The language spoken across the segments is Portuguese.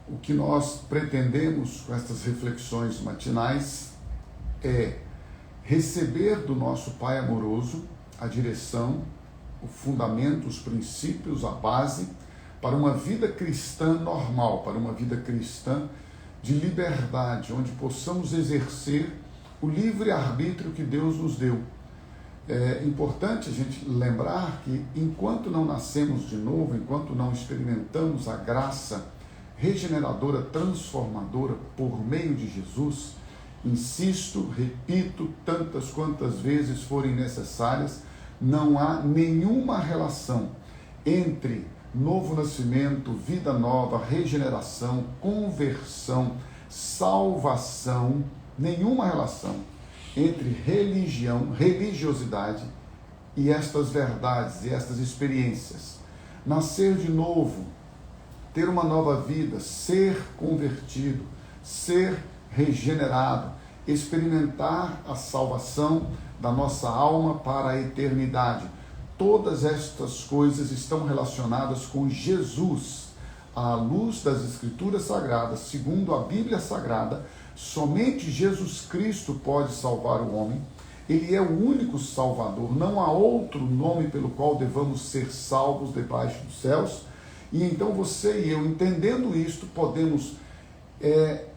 o que nós pretendemos com estas reflexões matinais é receber do nosso Pai amoroso a direção, o fundamento, os princípios, a base para uma vida cristã normal, para uma vida cristã de liberdade, onde possamos exercer o livre-arbítrio que Deus nos deu. É importante a gente lembrar que enquanto não nascemos de novo, enquanto não experimentamos a graça regeneradora, transformadora por meio de Jesus, insisto, repito tantas quantas vezes forem necessárias, não há nenhuma relação entre novo nascimento, vida nova, regeneração, conversão, salvação, nenhuma relação entre religião, religiosidade e estas verdades e estas experiências. Nascer de novo, ter uma nova vida, ser convertido, ser regenerado, experimentar a salvação da nossa alma para a eternidade. Todas estas coisas estão relacionadas com Jesus. À luz das Escrituras Sagradas, segundo a Bíblia Sagrada, somente Jesus Cristo pode salvar o homem. Ele é o único Salvador. Não há outro nome pelo qual devamos ser salvos debaixo dos céus. E então você e eu, entendendo isto, podemos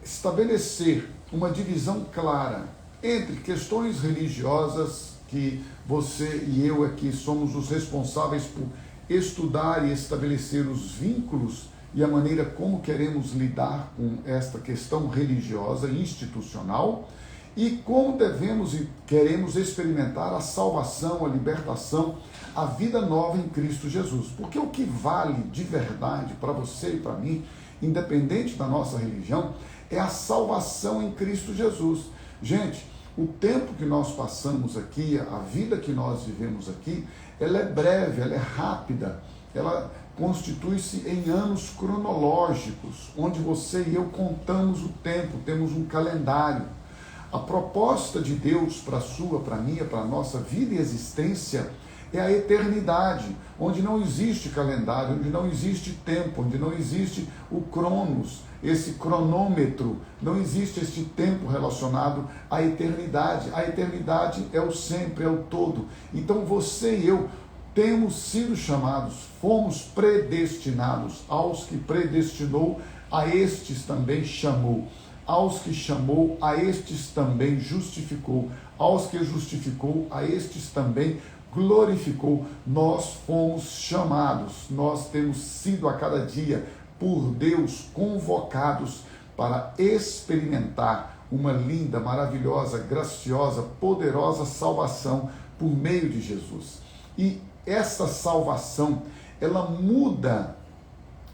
estabelecer uma divisão clara entre questões religiosas, que você e eu aqui somos os responsáveis por estudar e estabelecer os vínculos e a maneira como queremos lidar com esta questão religiosa e institucional, e como devemos e queremos experimentar a salvação, a libertação, a vida nova em Cristo Jesus. Porque o que vale de verdade para você e para mim, independente da nossa religião, é a salvação em Cristo Jesus. Gente, o tempo que nós passamos aqui, a vida que nós vivemos aqui, ela é breve, ela é rápida, ela constitui-se em anos cronológicos, onde você e eu contamos o tempo, temos um calendário. A proposta de Deus para a sua, para a minha, para a nossa vida e existência é a eternidade, onde não existe calendário, onde não existe tempo, onde não existe o cronos, esse cronômetro, não existe este tempo relacionado à eternidade. A eternidade é o sempre, é o todo. Então você e eu temos sido chamados, fomos predestinados. Aos que predestinou, a estes também chamou. Aos que chamou, a estes também justificou. Aos que justificou, a estes também glorificou. Nós fomos chamados, nós temos sido a cada dia por Deus convocados para experimentar uma linda, maravilhosa, graciosa, poderosa salvação por meio de Jesus. E essa salvação, ela muda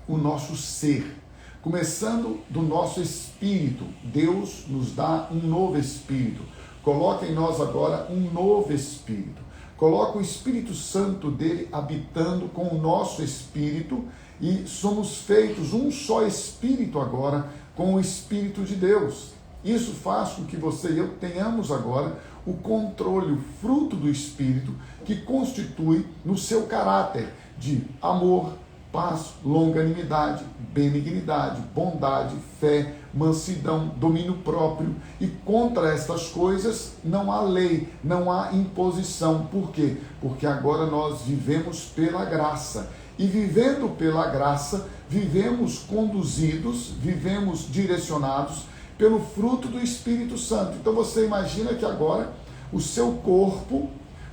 o nosso ser, começando do nosso espírito. Deus nos dá um novo espírito, coloca em nós agora um novo espírito, coloca o Espírito Santo dele habitando com o nosso espírito, e somos feitos um só espírito agora com o Espírito de Deus. Isso faz com que você e eu tenhamos agora o controle, o fruto do Espírito, que constitui no seu caráter de amor, paz, longanimidade, benignidade, bondade, fé, mansidão, domínio próprio. E contra estas coisas não há lei, não há imposição. Por quê? Porque agora nós vivemos pela graça. E vivendo pela graça, vivemos conduzidos, vivemos direcionados pelo fruto do Espírito Santo. Então você imagina que agora o seu corpo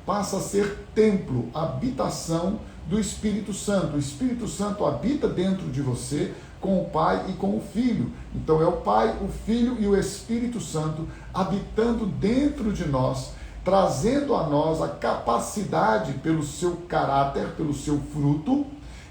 passa a ser templo, habitação do Espírito Santo. O Espírito Santo habita dentro de você com o Pai e com o Filho. Então é o Pai, o Filho e o Espírito Santo habitando dentro de nós, trazendo a nós a capacidade, pelo seu caráter, pelo seu fruto,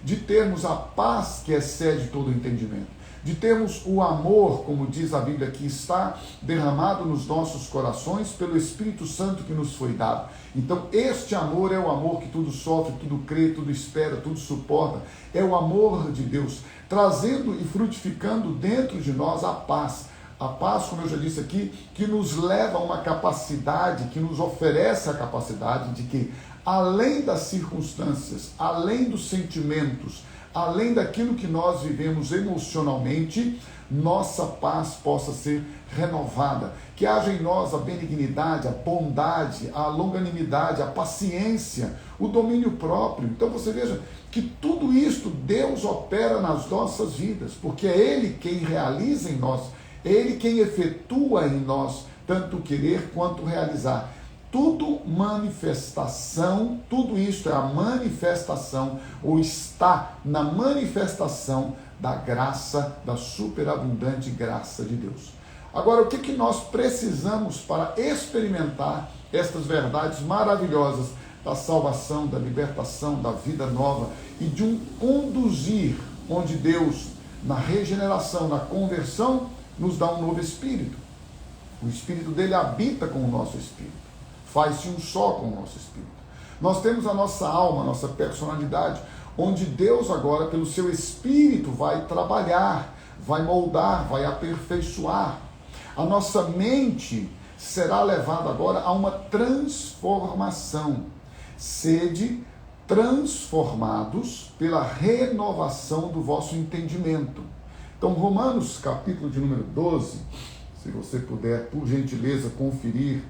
de termos a paz que excede todo o entendimento, de termos o amor, como diz a Bíblia, que está derramado nos nossos corações pelo Espírito Santo que nos foi dado. Então este amor é o amor que tudo sofre, tudo crê, tudo espera, tudo suporta. É o amor de Deus, trazendo e frutificando dentro de nós a paz. A paz, como eu já disse aqui, que nos leva a uma capacidade, que nos oferece a capacidade de que, além das circunstâncias, além dos sentimentos, além daquilo que nós vivemos emocionalmente, nossa paz possa ser renovada, que haja em nós a benignidade, a bondade, a longanimidade, a paciência, o domínio próprio. Então você veja que tudo isto Deus opera nas nossas vidas, porque é Ele quem realiza em nós, é Ele quem efetua em nós, tanto querer quanto realizar. Tudo manifestação, tudo isto é a manifestação, ou está na manifestação da graça, da superabundante graça de Deus. Agora, o que nós precisamos para experimentar estas verdades maravilhosas da salvação, da libertação, da vida nova e de um conduzir onde Deus, na regeneração, na conversão, nos dá um novo espírito. O espírito dele habita com o nosso espírito, faz-se um só com o nosso espírito. Nós temos a nossa alma, a nossa personalidade, onde Deus agora, pelo seu Espírito, vai trabalhar, vai moldar, vai aperfeiçoar. A nossa mente será levada agora a uma transformação. Sede transformados pela renovação do vosso entendimento. Então, Romanos, capítulo de número 12, se você puder, por gentileza, conferir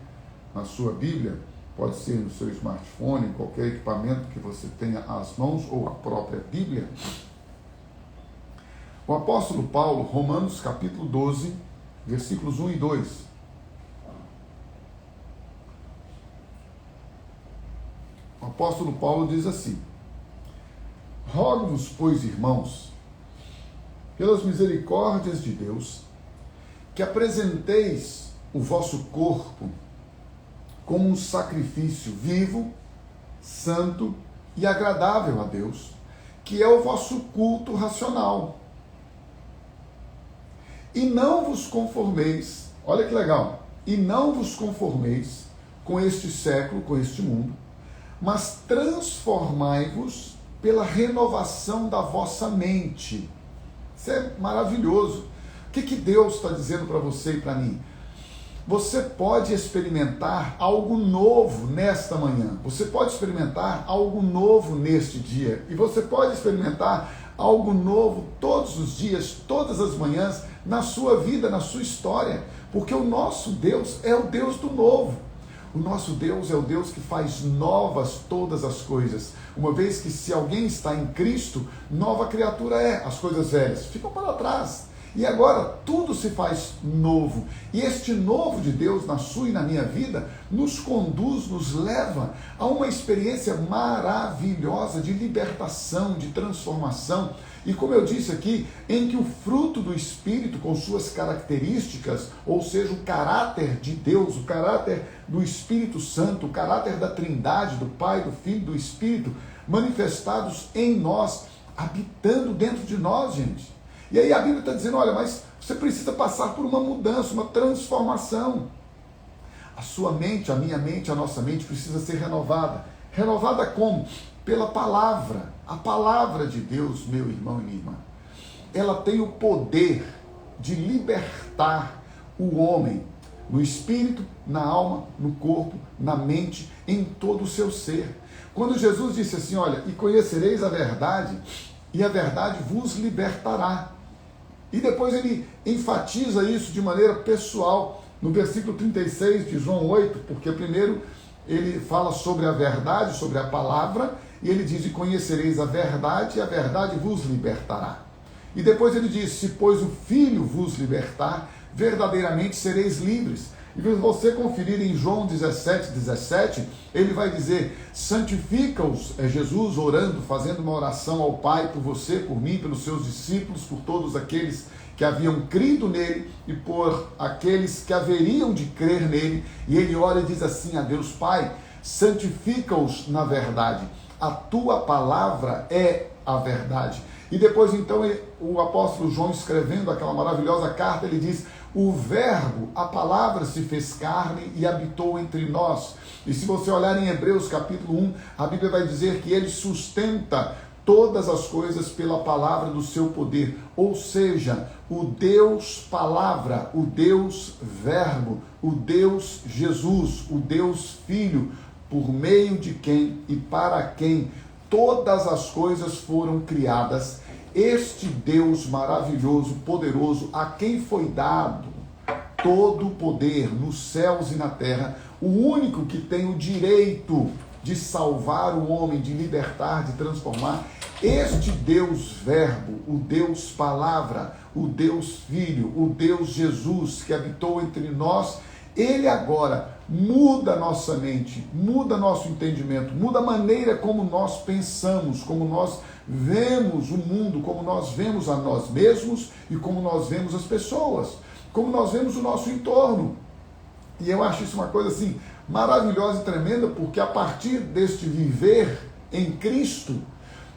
na sua Bíblia, pode ser no seu smartphone, em qualquer equipamento que você tenha às mãos, ou a própria Bíblia. O apóstolo Paulo, Romanos capítulo 12, versículos 1 e 2. O apóstolo Paulo diz assim: rogo-vos, pois, irmãos, pelas misericórdias de Deus, que apresenteis o vosso corpo como um sacrifício vivo, santo e agradável a Deus, que é o vosso culto racional. E não vos conformeis, olha que legal, e não vos conformeis com este século, com este mundo, mas transformai-vos pela renovação da vossa mente. Isso é maravilhoso. O que Deus está dizendo para você e para mim? Você pode experimentar algo novo nesta manhã. Você pode experimentar algo novo neste dia. E você pode experimentar algo novo todos os dias, todas as manhãs, na sua vida, na sua história. Porque o nosso Deus é o Deus do novo. O nosso Deus é o Deus que faz novas todas as coisas. Uma vez que se alguém está em Cristo, nova criatura é. As coisas velhas ficam para trás. E agora tudo se faz novo. E este novo de Deus na sua e na minha vida nos conduz, nos leva a uma experiência maravilhosa de libertação, de transformação. E como eu disse aqui, em que o fruto do Espírito com suas características, ou seja, o caráter de Deus, o caráter do Espírito Santo, o caráter da Trindade, do Pai, do Filho e do Espírito, manifestados em nós, habitando dentro de nós, gente. E aí a Bíblia está dizendo, olha, mas você precisa passar por uma mudança, uma transformação. A sua mente, a minha mente, a nossa mente precisa ser renovada. Renovada como? Pela palavra. A palavra de Deus, meu irmão e minha irmã, ela tem o poder de libertar o homem no espírito, na alma, no corpo, na mente, em todo o seu ser. Quando Jesus disse assim, olha, e conhecereis a verdade, e a verdade vos libertará. E depois ele enfatiza isso de maneira pessoal, no versículo 36 de João 8, porque primeiro ele fala sobre a verdade, sobre a palavra, e ele diz, e conhecereis a verdade vos libertará. E depois ele diz, se pois o Filho vos libertar, verdadeiramente sereis livres. E se você conferir em João 17, ele vai dizer, santifica-os, é Jesus orando, fazendo uma oração ao Pai por você, por mim, pelos seus discípulos, por todos aqueles que haviam crido nele e por aqueles que haveriam de crer nele. E ele ora e diz assim a Deus Pai, santifica-os na verdade, a tua palavra é a verdade. E depois então o apóstolo João, escrevendo aquela maravilhosa carta, ele diz, o verbo, a palavra se fez carne e habitou entre nós. E se você olhar em Hebreus capítulo 1, a Bíblia vai dizer que ele sustenta todas as coisas pela palavra do seu poder. Ou seja, o Deus palavra, o Deus verbo, o Deus Jesus, o Deus Filho, por meio de quem e para quem todas as coisas foram criadas, este Deus maravilhoso, poderoso, a quem foi dado todo o poder nos céus e na terra, o único que tem o direito de salvar o homem, de libertar, de transformar, este Deus Verbo, o Deus Palavra, o Deus Filho, o Deus Jesus que habitou entre nós, ele agora muda nossa mente, muda nosso entendimento, muda a maneira como nós pensamos, como nós vemos o mundo, como nós vemos a nós mesmos e como nós vemos as pessoas, como nós vemos o nosso entorno. E eu acho isso uma coisa assim maravilhosa e tremenda, porque a partir deste viver em Cristo,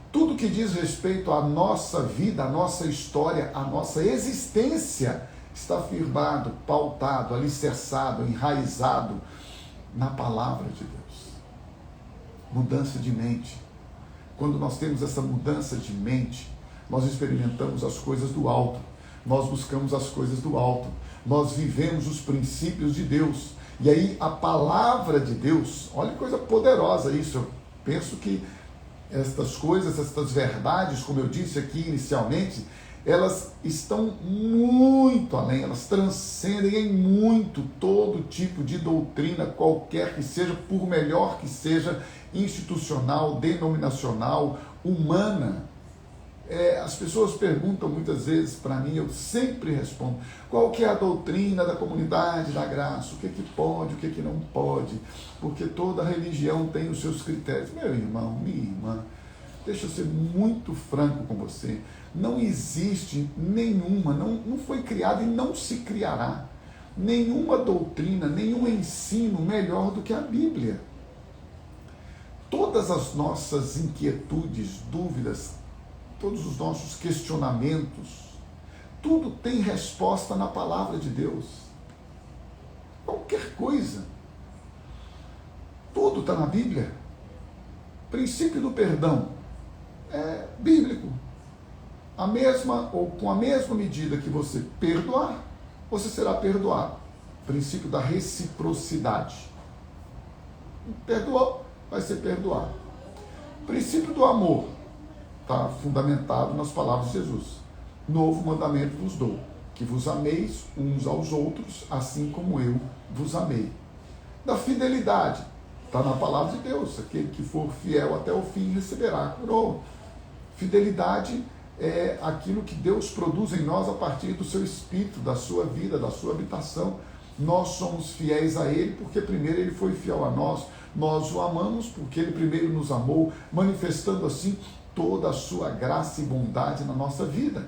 tudo que diz respeito à nossa vida, à nossa história, à nossa existência, está firmado, pautado, alicerçado, enraizado na palavra de Deus. Mudança de mente. Quando nós temos essa mudança de mente, nós experimentamos as coisas do alto, nós buscamos as coisas do alto, nós vivemos os princípios de Deus. E aí a palavra de Deus, olha que coisa poderosa isso, eu penso que estas coisas, estas verdades, como eu disse aqui inicialmente, elas estão muito além, elas transcendem em muito todo tipo de doutrina, qualquer que seja, por melhor que seja, institucional, denominacional, humana. As pessoas perguntam muitas vezes para mim, eu sempre respondo, qual que é a doutrina da comunidade da graça, o que pode, o que não pode, porque toda religião tem os seus critérios. Meu irmão, minha irmã, deixa eu ser muito franco com você, não existe nenhuma, não foi criada e não se criará nenhuma doutrina, nenhum ensino melhor do que a Bíblia. Todas as nossas inquietudes, dúvidas, todos os nossos questionamentos, tudo tem resposta na palavra de Deus. Qualquer coisa. Tudo está na Bíblia. Princípio do perdão é bíblico. Com a mesma medida que você perdoar, você será perdoado. Princípio da reciprocidade. Perdoou, vai ser perdoado. Princípio do amor está fundamentado nas palavras de Jesus. Novo mandamento vos dou, que vos ameis uns aos outros, assim como eu vos amei. Da fidelidade, está na palavra de Deus. Aquele que for fiel até o fim receberá a coroa. Fidelidade é aquilo que Deus produz em nós a partir do seu espírito, da sua vida, da sua habitação. Nós somos fiéis a Ele porque primeiro Ele foi fiel a nós. Nós o amamos porque Ele primeiro nos amou, manifestando assim toda a sua graça e bondade na nossa vida.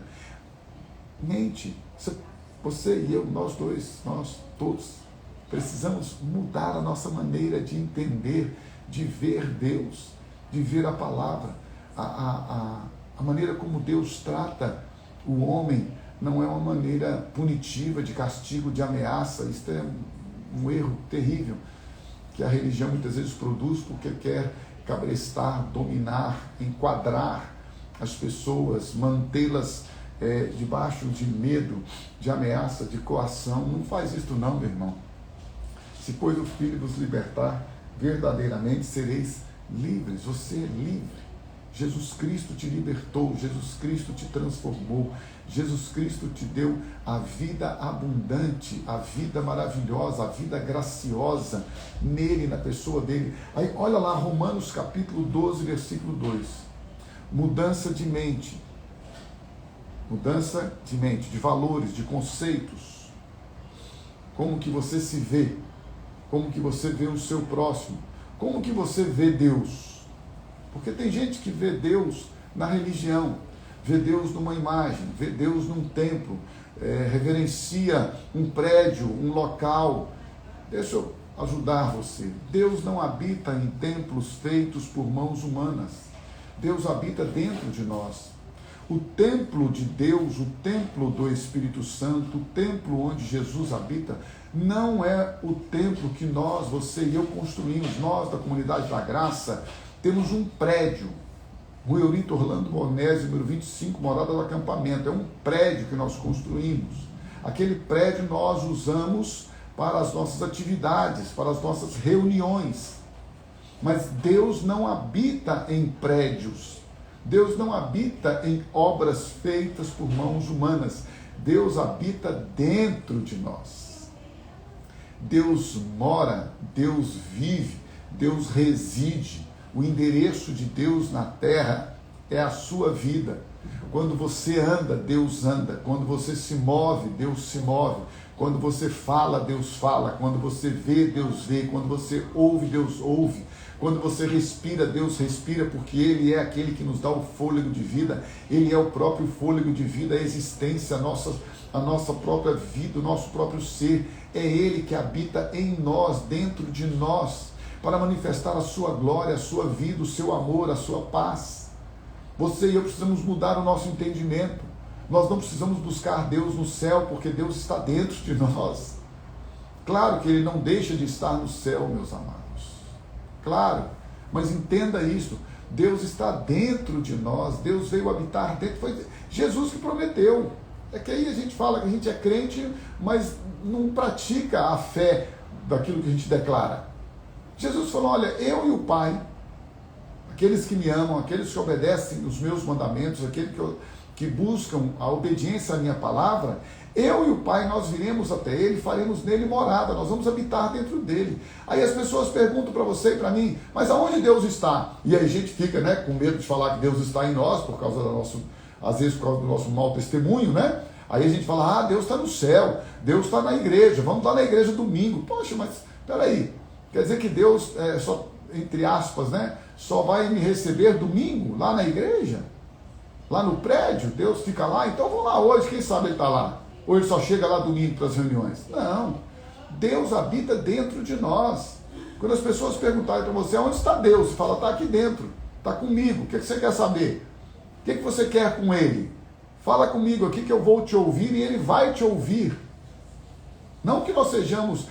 Mente, você e eu, nós dois, nós todos, precisamos mudar a nossa maneira de entender, de ver Deus, de ver a palavra. A maneira como Deus trata o homem não é uma maneira punitiva, de castigo, de ameaça. Isso é um erro terrível que a religião muitas vezes produz porque quer cabrestar, dominar, enquadrar as pessoas, mantê-las debaixo de medo, de ameaça, de coação. Não faz isso não, meu irmão. Se pois o Filho vos libertar, verdadeiramente sereis livres. Você é livre. Jesus Cristo te libertou, Jesus Cristo te transformou, Jesus Cristo te deu a vida abundante, a vida maravilhosa, a vida graciosa nele, na pessoa dele. Aí olha lá, Romanos capítulo 12, versículo 2. Mudança de mente, de valores, de conceitos. Como que você se vê, como que você vê o seu próximo, como que você vê Deus. Porque tem gente que vê Deus na religião, vê Deus numa imagem, vê Deus num templo, reverencia um prédio, um local. Deixa eu ajudar você. Deus não habita em templos feitos por mãos humanas. Deus habita dentro de nós. O templo de Deus, o templo do Espírito Santo, o templo onde Jesus habita, não é o templo que nós, você e eu construímos. Nós, da Comunidade da Graça, temos um prédio, Rua Eurito Orlando Bornese, número 25, Morada do Acampamento. É um prédio que nós construímos. Aquele prédio nós usamos para as nossas atividades, para as nossas reuniões. Mas Deus não habita em prédios. Deus não habita em obras feitas por mãos humanas. Deus habita dentro de nós. Deus mora, Deus vive, Deus reside. O endereço de Deus na terra é a sua vida. Quando você anda, Deus anda. Quando você se move, Deus se move. Quando você fala, Deus fala. Quando você vê, Deus vê. Quando você ouve, Deus ouve. Quando você respira, Deus respira, porque Ele é aquele que nos dá o fôlego de vida. Ele é o próprio fôlego de vida, a existência, a nossa própria vida, o nosso próprio ser. É Ele que habita em nós, dentro de nós, para manifestar a sua glória, a sua vida, o seu amor, a sua paz. Você e eu precisamos mudar o nosso entendimento. Nós não precisamos buscar Deus no céu, porque Deus está dentro de nós. Claro que Ele não deixa de estar no céu, meus amados. Claro, mas entenda isso. Deus está dentro de nós. Deus veio habitar dentro. Foi Jesus que prometeu. É que aí a gente fala que a gente é crente, mas não pratica a fé daquilo que a gente declara. Jesus falou, olha, eu e o Pai, aqueles que me amam, aqueles que obedecem os meus mandamentos, aqueles que buscam a obediência à minha palavra, eu e o Pai, nós viremos até Ele, faremos nele morada, nós vamos habitar dentro dele. Aí as pessoas perguntam para você e para mim, mas aonde Deus está? E aí a gente fica, né, com medo de falar que Deus está em nós, por causa do nosso, às vezes por causa do nosso mau testemunho, né? Aí a gente fala, Deus está no céu, Deus está na igreja, vamos lá na igreja domingo. Poxa, mas peraí, quer dizer que Deus, só, entre aspas, né, só vai me receber domingo lá na igreja? Lá no prédio? Deus fica lá? Então vamos lá hoje, quem sabe Ele está lá? Ou Ele só chega lá domingo para as reuniões? Não, Deus habita dentro de nós. Quando as pessoas perguntarem para você, onde está Deus? Você fala, está aqui dentro, está comigo, o que você quer saber? O que você quer com Ele? Fala comigo aqui que eu vou te ouvir e Ele vai te ouvir. Não que nós sejamos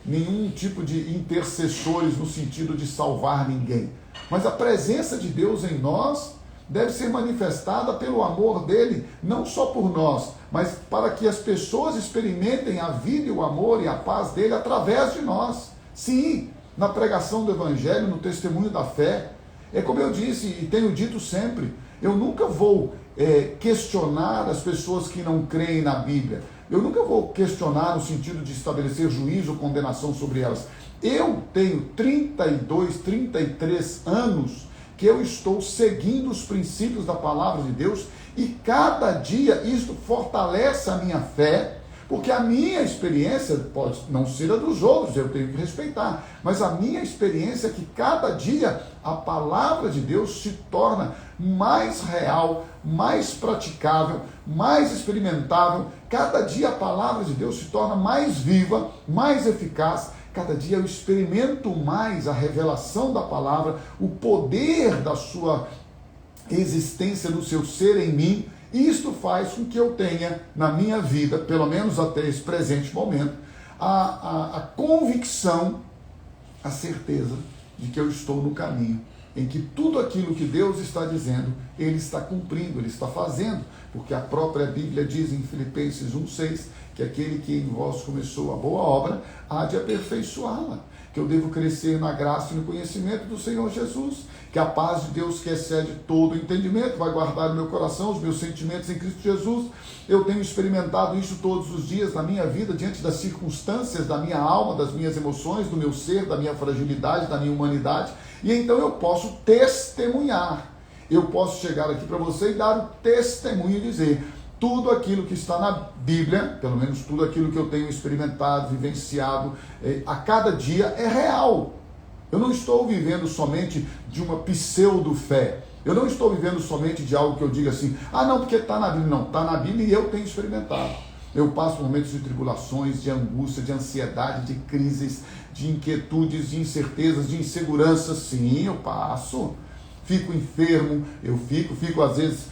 nenhum tipo de intercessores no sentido de salvar ninguém, mas a presença de Deus em nós deve ser manifestada pelo amor dele, não só por nós, mas para que as pessoas experimentem a vida e o amor e a paz dele através de nós. Sim, na pregação do Evangelho, no testemunho da fé. É como eu disse e tenho dito sempre, eu nunca vou questionar as pessoas que não creem na Bíblia. Eu nunca vou questionar no sentido de estabelecer juízo ou condenação sobre elas. Eu tenho 32, 33 anos que eu estou seguindo os princípios da palavra de Deus e cada dia isso fortalece a minha fé, porque a minha experiência pode não ser a dos outros, eu tenho que respeitar, mas a minha experiência é que cada dia a palavra de Deus se torna mais real, mais praticável, mais experimentável. Cada dia a palavra de Deus se torna mais viva, mais eficaz. Cada dia eu experimento mais a revelação da palavra, o poder da sua existência no seu ser em mim. E isto faz com que eu tenha na minha vida, pelo menos até esse presente momento, a convicção, a certeza de que eu estou no caminho, em que tudo aquilo que Deus está dizendo, Ele está cumprindo, Ele está fazendo, porque a própria Bíblia diz em Filipenses 1,6, que aquele que em vós começou a boa obra, há de aperfeiçoá-la, que eu devo crescer na graça e no conhecimento do Senhor Jesus, que a paz de Deus que excede todo o entendimento vai guardar no meu coração os meus sentimentos em Cristo Jesus. Eu tenho experimentado isso todos os dias na minha vida, diante das circunstâncias da minha alma, das minhas emoções, do meu ser, da minha fragilidade, da minha humanidade, e então eu posso testemunhar. Eu posso chegar aqui para você e dar o testemunho e dizer, tudo aquilo que está na Bíblia, pelo menos tudo aquilo que eu tenho experimentado, vivenciado a cada dia é real. Eu não estou vivendo somente de uma pseudo-fé. Eu não estou vivendo somente de algo que eu diga assim, não, porque está na Bíblia. Não, está na Bíblia e eu tenho experimentado. Eu passo por momentos de tribulações, de angústia, de ansiedade, de crises, de inquietudes, de incertezas, de inseguranças. Sim, eu passo. Fico enfermo, eu fico às vezes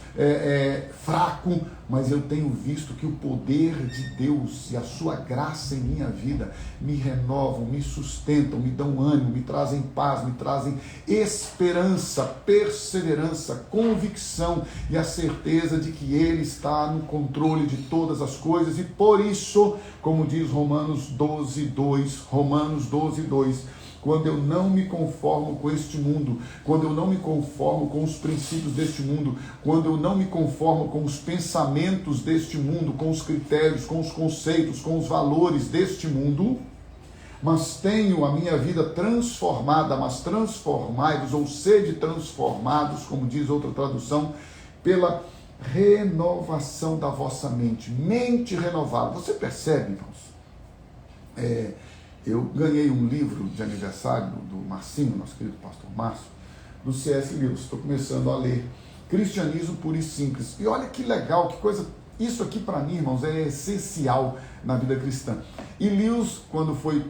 fraco, mas eu tenho visto que o poder de Deus e a sua graça em minha vida me renovam, me sustentam, me dão ânimo, me trazem paz, me trazem esperança, perseverança, convicção e a certeza de que Ele está no controle de todas as coisas e por isso, como diz Romanos 12:2, quando eu não me conformo com este mundo, quando eu não me conformo com os princípios deste mundo, quando eu não me conformo com os pensamentos deste mundo, com os critérios, com os conceitos, com os valores deste mundo, mas tenho a minha vida transformada, mas transformai-vos, ou sede transformados, como diz outra tradução, pela renovação da vossa mente, mente renovada. Você percebe, irmãos? Eu ganhei um livro de aniversário do Marcinho, nosso querido pastor Márcio, do C.S. Lewis. Estou começando a ler Cristianismo Puro e Simples. E olha que legal, que coisa. Isso aqui para mim, irmãos, é essencial na vida cristã. E Lewis, quando foi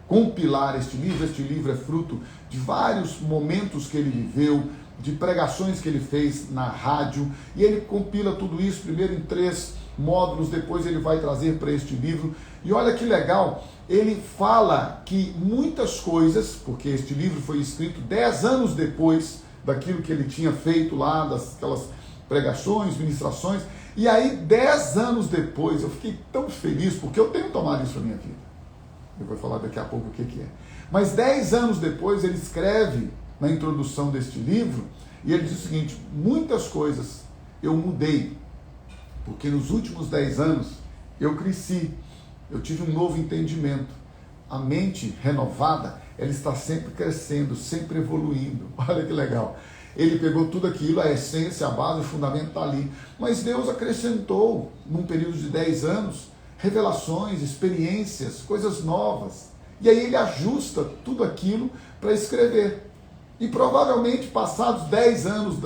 compilar este livro é fruto de vários momentos que ele viveu, de pregações que ele fez na rádio, e ele compila tudo isso, primeiro em 3 módulos, depois ele vai trazer para este livro. E olha que legal, ele fala que muitas coisas, porque este livro foi escrito 10 anos depois daquilo que ele tinha feito lá, daquelas pregações, ministrações, e aí 10 anos depois eu fiquei tão feliz, porque eu tenho tomado isso na minha vida. Eu vou falar daqui a pouco o que é. Mas 10 anos depois ele escreve na introdução deste livro, e ele diz o seguinte: muitas coisas eu mudei, porque nos últimos 10 anos eu cresci, eu tive um novo entendimento. A mente renovada, ela está sempre crescendo, sempre evoluindo. Olha que legal. Ele pegou tudo aquilo, a essência, a base, o fundamento está ali. Mas Deus acrescentou, num período de 10 anos, revelações, experiências, coisas novas. E aí ele ajusta tudo aquilo para escrever. E provavelmente, passados 10 anos,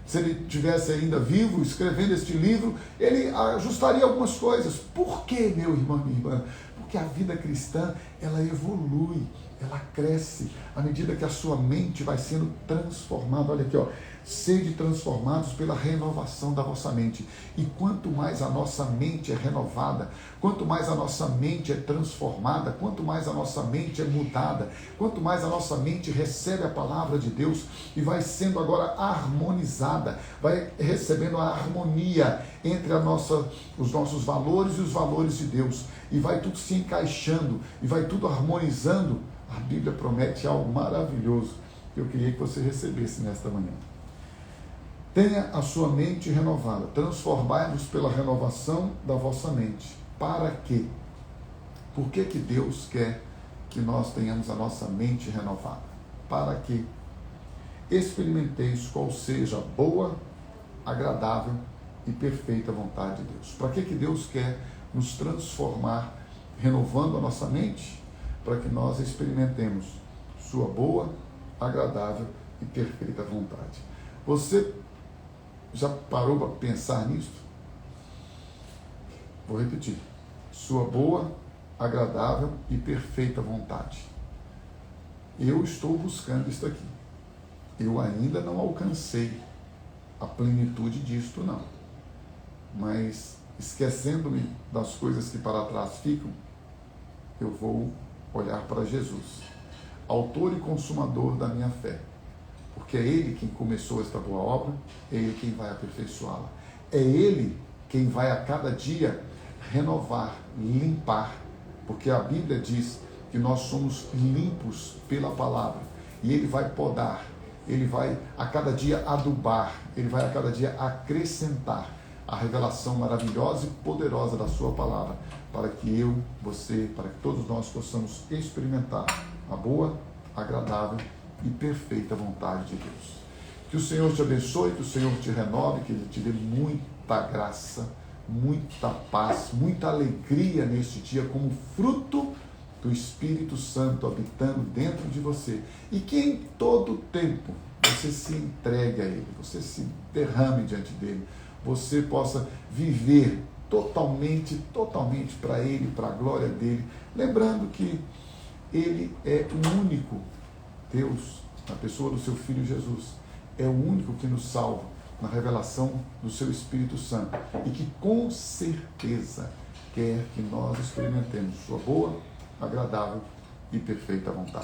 se ele estivesse ainda vivo, escrevendo este livro, ele ajustaria algumas coisas. Por quê, meu irmão, minha irmã? Porque a vida cristã, ela evolui, ela cresce, à medida que a sua mente vai sendo transformada. Olha aqui, ó. Sede transformados pela renovação da vossa mente. E quanto mais a nossa mente é renovada, quanto mais a nossa mente é transformada, quanto mais a nossa mente é mudada, quanto mais a nossa mente recebe a palavra de Deus e vai sendo agora harmonizada, vai recebendo a harmonia entre os nossos valores e os valores de Deus, e vai tudo se encaixando, e vai tudo harmonizando. A Bíblia promete algo maravilhoso que eu queria que você recebesse nesta manhã. Tenha a sua mente renovada, transformai-vos pela renovação da vossa mente. Para quê? Por que Deus quer que nós tenhamos a nossa mente renovada? Para que experimenteis qual seja a boa, agradável e perfeita vontade de Deus. Para que Deus quer nos transformar, renovando a nossa mente? Para que nós experimentemos sua boa, agradável e perfeita vontade. Você já parou para pensar nisso? Vou repetir. Sua boa, agradável e perfeita vontade. Eu estou buscando isso aqui. Eu ainda não alcancei a plenitude disto, não. Mas, esquecendo-me das coisas que para trás ficam, eu vou olhar para Jesus, autor e consumador da minha fé. Porque é Ele quem começou esta boa obra, é Ele quem vai aperfeiçoá-la. É Ele quem vai a cada dia renovar, limpar, porque a Bíblia diz que nós somos limpos pela palavra, e Ele vai podar, Ele vai a cada dia adubar, Ele vai a cada dia acrescentar a revelação maravilhosa e poderosa da sua palavra, para que eu, você, para que todos nós possamos experimentar a boa, agradável e perfeita vontade de Deus. Que o Senhor te abençoe, que o Senhor te renove, que Ele te dê muita graça, muita paz, muita alegria neste dia, como fruto do Espírito Santo habitando dentro de você. E que em todo tempo você se entregue a Ele, você se derrame diante dEle, você possa viver totalmente para Ele, para a glória dEle, lembrando que Ele é o único Deus, na pessoa do seu Filho Jesus, é o único que nos salva na revelação do seu Espírito Santo, e que com certeza quer que nós experimentemos sua boa, agradável e perfeita vontade.